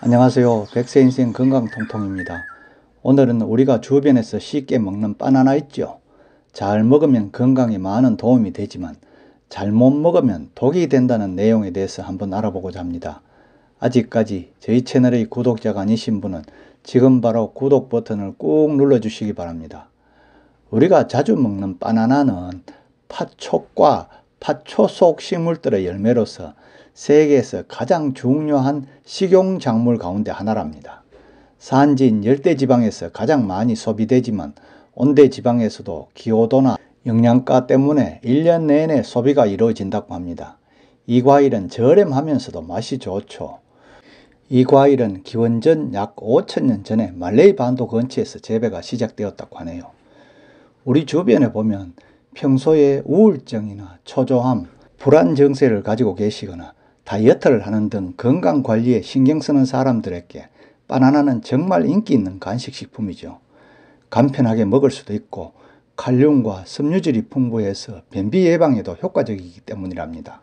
안녕하세요. 백세인생 건강통통입니다. 오늘은 우리가 주변에서 쉽게 먹는 바나나 있죠. 잘 먹으면 건강에 많은 도움이 되지만 잘못 먹으면 독이 된다는 내용에 대해서 한번 알아보고자 합니다. 아직까지 저희 채널의 구독자가 아니신 분은 지금 바로 구독 버튼을 꾹 눌러주시기 바랍니다. 우리가 자주 먹는 바나나는 팥촉과 팥초 속 식물들의 열매로서 세계에서 가장 중요한 식용작물 가운데 하나랍니다. 산지인 열대지방에서 가장 많이 소비되지만 온대지방에서도 기호도나 영양가 때문에 1년 내내 소비가 이루어진다고 합니다. 이 과일은 저렴하면서도 맛이 좋죠. 이 과일은 기원전 약 5천년 전에 말레이 반도 근처에서 재배가 시작되었다고 하네요. 우리 주변에 보면 평소에 우울증이나 초조함, 불안 증세를 가지고 계시거나 다이어트를 하는 등 건강관리에 신경 쓰는 사람들에게 바나나는 정말 인기 있는 간식식품이죠. 간편하게 먹을 수도 있고 칼륨과 섬유질이 풍부해서 변비 예방에도 효과적이기 때문이랍니다.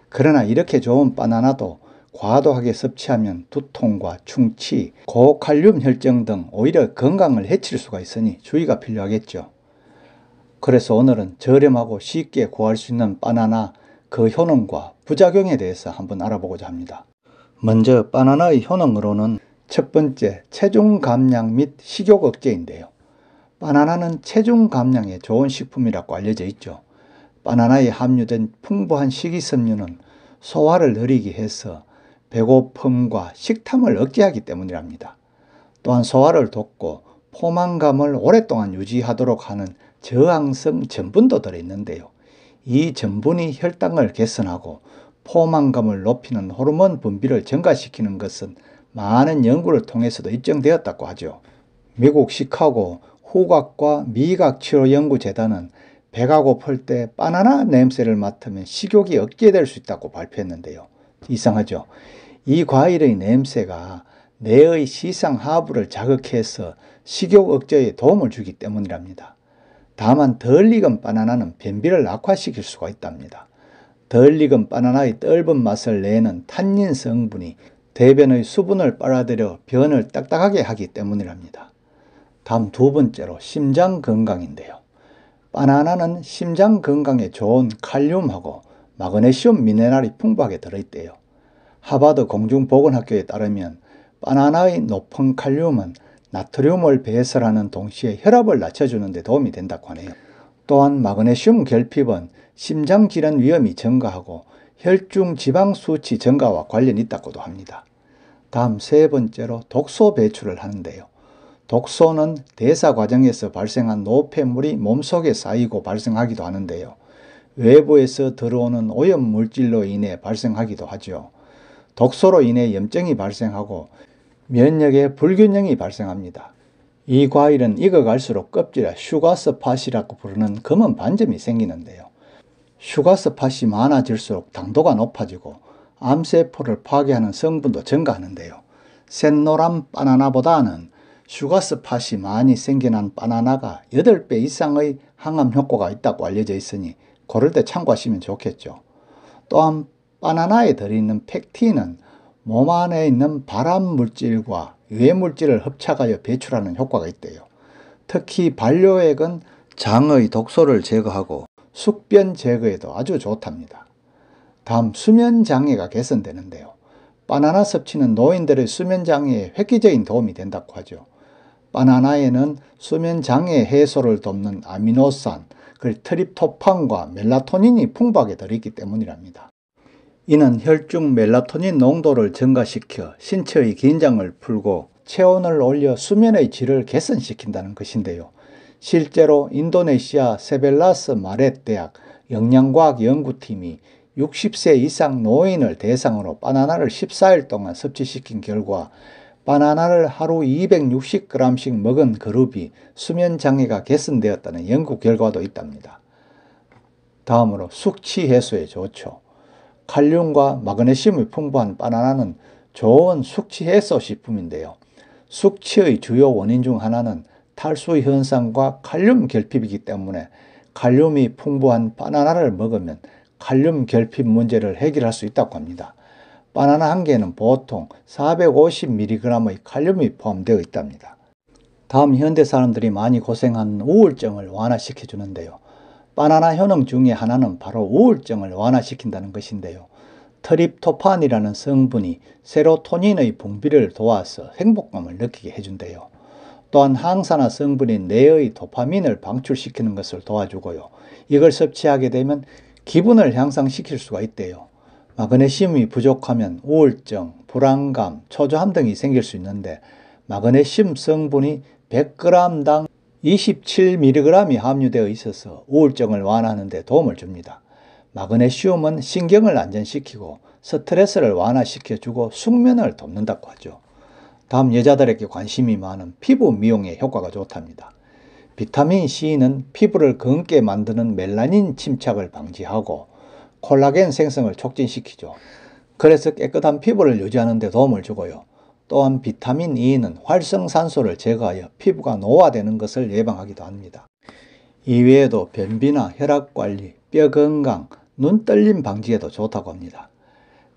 그러나 이렇게 좋은 바나나도 과도하게 섭취하면 두통과 충치, 고칼륨 혈증 등 오히려 건강을 해칠 수가 있으니 주의가 필요하겠죠. 그래서 오늘은 저렴하고 쉽게 구할 수 있는 바나나, 그 효능과 부작용에 대해서 한번 알아보고자 합니다. 먼저 바나나의 효능으로는 첫 번째, 체중 감량 및 식욕 억제인데요. 바나나는 체중 감량에 좋은 식품이라고 알려져 있죠. 바나나에 함유된 풍부한 식이섬유는 소화를 느리게 해서 배고픔과 식탐을 억제하기 때문이랍니다. 또한 소화를 돕고 포만감을 오랫동안 유지하도록 하는 저항성 전분도 들어있는데요. 이 전분이 혈당을 개선하고 포만감을 높이는 호르몬 분비를 증가시키는 것은 많은 연구를 통해서도 입증되었다고 하죠. 미국 시카고 후각과 미각치료연구재단은 배가 고플 때 바나나 냄새를 맡으면 식욕이 억제될 수 있다고 발표했는데요. 이상하죠? 이 과일의 냄새가 뇌의 시상하부를 자극해서 식욕 억제에 도움을 주기 때문이랍니다. 다만 덜 익은 바나나는 변비를 악화시킬 수가 있답니다. 덜 익은 바나나의 떫은 맛을 내는 탄닌 성분이 대변의 수분을 빨아들여 변을 딱딱하게 하기 때문이랍니다. 다음 두 번째로 심장 건강인데요. 바나나는 심장 건강에 좋은 칼륨하고 마그네슘 미네랄이 풍부하게 들어있대요. 하버드 공중보건학교에 따르면 바나나의 높은 칼륨은 나트륨을 배설하는 동시에 혈압을 낮춰주는 데 도움이 된다고 하네요. 또한 마그네슘 결핍은 심장질환 위험이 증가하고 혈중 지방 수치 증가와 관련이 있다고도 합니다. 다음 세 번째로 독소 배출을 하는데요. 독소는 대사 과정에서 발생한 노폐물이 몸속에 쌓이고 발생하기도 하는데요. 외부에서 들어오는 오염 물질로 인해 발생하기도 하죠. 독소로 인해 염증이 발생하고 면역에 불균형이 발생합니다. 이 과일은 익어갈수록 껍질에 슈가스팟이라고 부르는 검은 반점이 생기는데요. 슈가스팟이 많아질수록 당도가 높아지고 암세포를 파괴하는 성분도 증가하는데요. 샛노란 바나나보다는 슈가스팟이 많이 생겨난 바나나가 8배 이상의 항암 효과가 있다고 알려져 있으니 고를 때 참고하시면 좋겠죠. 또한 바나나에 들어있는 펙틴은 몸 안에 있는 발암 물질과 유해 물질을 흡착하여 배출하는 효과가 있대요. 특히 반려액은 장의 독소를 제거하고 숙변 제거에도 아주 좋답니다. 다음 수면 장애가 개선되는데요. 바나나 섭취는 노인들의 수면 장애에 획기적인 도움이 된다고 하죠. 바나나에는 수면 장애 해소를 돕는 아미노산, 트립토판과 멜라토닌이 풍부하게 들어있기 때문이랍니다. 이는 혈중 멜라토닌 농도를 증가시켜 신체의 긴장을 풀고 체온을 올려 수면의 질을 개선시킨다는 것인데요. 실제로 인도네시아 세벨라스 마렛 대학 영양과학 연구팀이 60세 이상 노인을 대상으로 바나나를 14일 동안 섭취시킨 결과 바나나를 하루 260g씩 먹은 그룹이 수면 장애가 개선되었다는 연구 결과도 있답니다. 다음으로 숙취 해소에 좋죠. 칼륨과 마그네슘이 풍부한 바나나는 좋은 숙취 해소 식품인데요. 숙취의 주요 원인 중 하나는 탈수 현상과 칼륨 결핍이기 때문에 칼륨이 풍부한 바나나를 먹으면 칼륨 결핍 문제를 해결할 수 있다고 합니다. 바나나 한 개에는 보통 450mg의 칼륨이 포함되어 있답니다. 다음 현대 사람들이 많이 고생하는 우울증을 완화시켜 주는데요. 바나나 효능 중에 하나는 바로 우울증을 완화시킨다는 것인데요. 트립토판이라는 성분이 세로토닌의 분비를 도와서 행복감을 느끼게 해준대요. 또한 항산화 성분인 뇌의 도파민을 방출시키는 것을 도와주고요. 이걸 섭취하게 되면 기분을 향상시킬 수가 있대요. 마그네슘이 부족하면 우울증, 불안감, 초조함 등이 생길 수 있는데 마그네슘 성분이 100g당 27mg이 함유되어 있어서 우울증을 완화하는 데 도움을 줍니다. 마그네슘은 신경을 안전시키고 스트레스를 완화시켜주고 숙면을 돕는다고 하죠. 다음 여자들에게 관심이 많은 피부 미용에 효과가 좋답니다. 비타민 C는 피부를 검게 만드는 멜라닌 침착을 방지하고 콜라겐 생성을 촉진시키죠. 그래서 깨끗한 피부를 유지하는 데 도움을 주고요. 또한 비타민 E는 활성산소를 제거하여 피부가 노화되는 것을 예방하기도 합니다. 이외에도 변비나 혈압관리, 뼈건강, 눈떨림 방지에도 좋다고 합니다.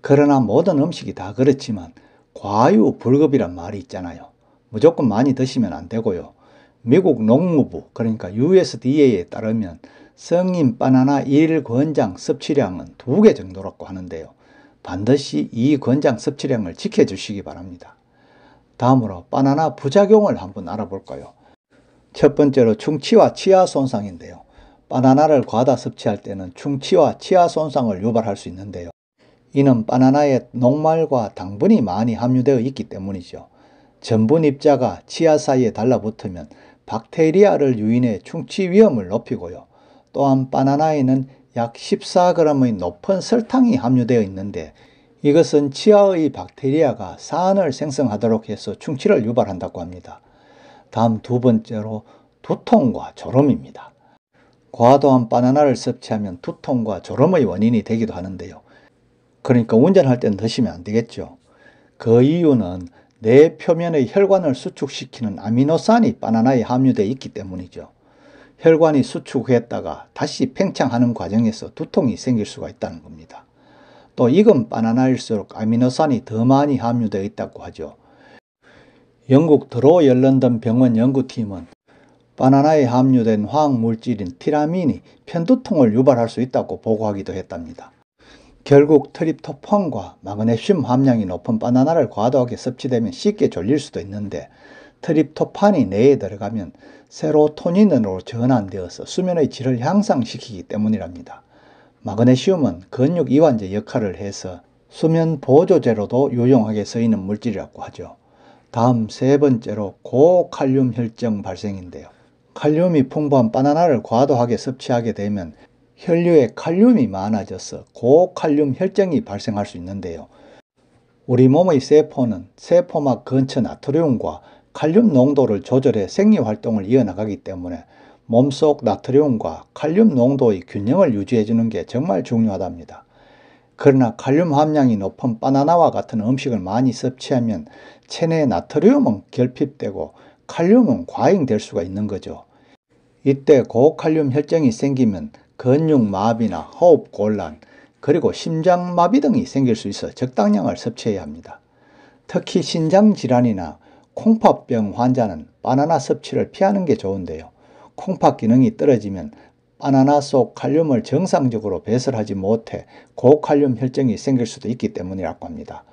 그러나 모든 음식이 다 그렇지만 과유불급이란 말이 있잖아요. 무조건 많이 드시면 안 되고요. 미국 농무부 그러니까 USDA에 따르면 성인 바나나 1권장 섭취량은 2개 정도라고 하는데요. 반드시 이 권장 섭취량을 지켜주시기 바랍니다. 다음으로 바나나 부작용을 한번 알아볼까요? 첫 번째로 충치와 치아 손상인데요. 바나나를 과다 섭취할 때는 충치와 치아 손상을 유발할 수 있는데요. 이는 바나나에 녹말과 당분이 많이 함유되어 있기 때문이죠. 전분 입자가 치아 사이에 달라붙으면 박테리아를 유인해 충치 위험을 높이고요. 또한 바나나에는 약 14g의 높은 설탕이 함유되어 있는데 이것은 치아의 박테리아가 산을 생성하도록 해서 충치를 유발한다고 합니다. 다음 두 번째로 두통과 졸음입니다. 과도한 바나나를 섭취하면 두통과 졸음의 원인이 되기도 하는데요. 그러니까 운전할 때는 드시면 안 되겠죠. 그 이유는 뇌 표면의 혈관을 수축시키는 아미노산이 바나나에 함유되어 있기 때문이죠. 혈관이 수축했다가 다시 팽창하는 과정에서 두통이 생길 수가 있다는 겁니다. 또 익은 바나나일수록 아미노산이 더 많이 함유되어 있다고 하죠. 영국 드로우 런던 병원 연구팀은 바나나에 함유된 화학물질인 티라민이 편두통을 유발할 수 있다고 보고하기도 했답니다. 결국 트립토판과 마그네슘 함량이 높은 바나나를 과도하게 섭취되면 쉽게 졸릴 수도 있는데 트립토판이 뇌에 들어가면 세로토닌으로 전환되어서 수면의 질을 향상시키기 때문이랍니다. 마그네슘은 근육 이완제 역할을 해서 수면 보조제로도 유용하게 쓰이는 물질이라고 하죠. 다음 세 번째로 고칼륨 혈증 발생인데요. 칼륨이 풍부한 바나나를 과도하게 섭취하게 되면 혈류에 칼륨이 많아져서 고칼륨 혈증이 발생할 수 있는데요. 우리 몸의 세포는 세포막 근처 나트륨과 칼륨 농도를 조절해 생리활동을 이어나가기 때문에 몸속 나트륨과 칼륨 농도의 균형을 유지해 주는 게 정말 중요하답니다. 그러나 칼륨 함량이 높은 바나나와 같은 음식을 많이 섭취하면 체내 나트륨은 결핍되고 칼륨은 과잉될 수가 있는 거죠. 이때 고칼륨 혈증이 생기면 근육마비나 호흡곤란, 그리고 심장마비 등이 생길 수 있어 적당량을 섭취해야 합니다. 특히 신장질환이나 콩팥병 환자는 바나나 섭취를 피하는 게 좋은데요. 콩팥 기능이 떨어지면 바나나 속 칼륨을 정상적으로 배설하지 못해 고칼륨 혈증이 생길 수도 있기 때문이라고 합니다.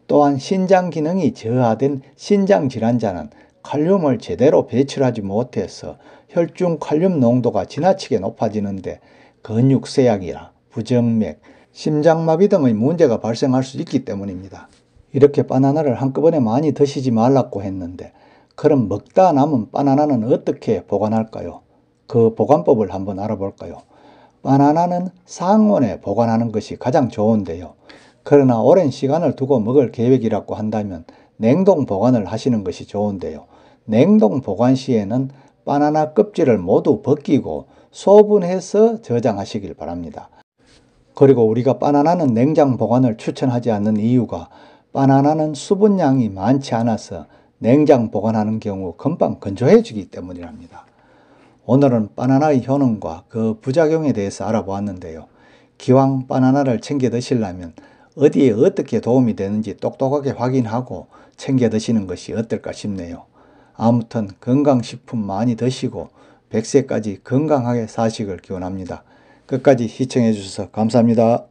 또한 신장 기능이 저하된 신장질환자는 칼륨을 제대로 배출하지 못해서 혈중 칼륨 농도가 지나치게 높아지는데 근육쇠약이나 부정맥, 심장마비 등의 문제가 발생할 수 있기 때문입니다. 이렇게 바나나를 한꺼번에 많이 드시지 말라고 했는데 그럼 먹다 남은 바나나는 어떻게 보관할까요? 그 보관법을 한번 알아볼까요? 바나나는 상온에 보관하는 것이 가장 좋은데요. 그러나 오랜 시간을 두고 먹을 계획이라고 한다면 냉동 보관을 하시는 것이 좋은데요. 냉동 보관 시에는 바나나 껍질을 모두 벗기고 소분해서 저장하시길 바랍니다. 그리고 우리가 바나나는 냉장 보관을 추천하지 않는 이유가 바나나는 수분량이 많지 않아서 냉장 보관하는 경우 금방 건조해지기 때문이랍니다. 오늘은 바나나의 효능과 그 부작용에 대해서 알아보았는데요. 기왕 바나나를 챙겨 드시려면 어디에 어떻게 도움이 되는지 똑똑하게 확인하고 챙겨 드시는 것이 어떨까 싶네요. 아무튼 건강식품 많이 드시고 100세까지 건강하게 사시길 기원합니다. 끝까지 시청해 주셔서 감사합니다.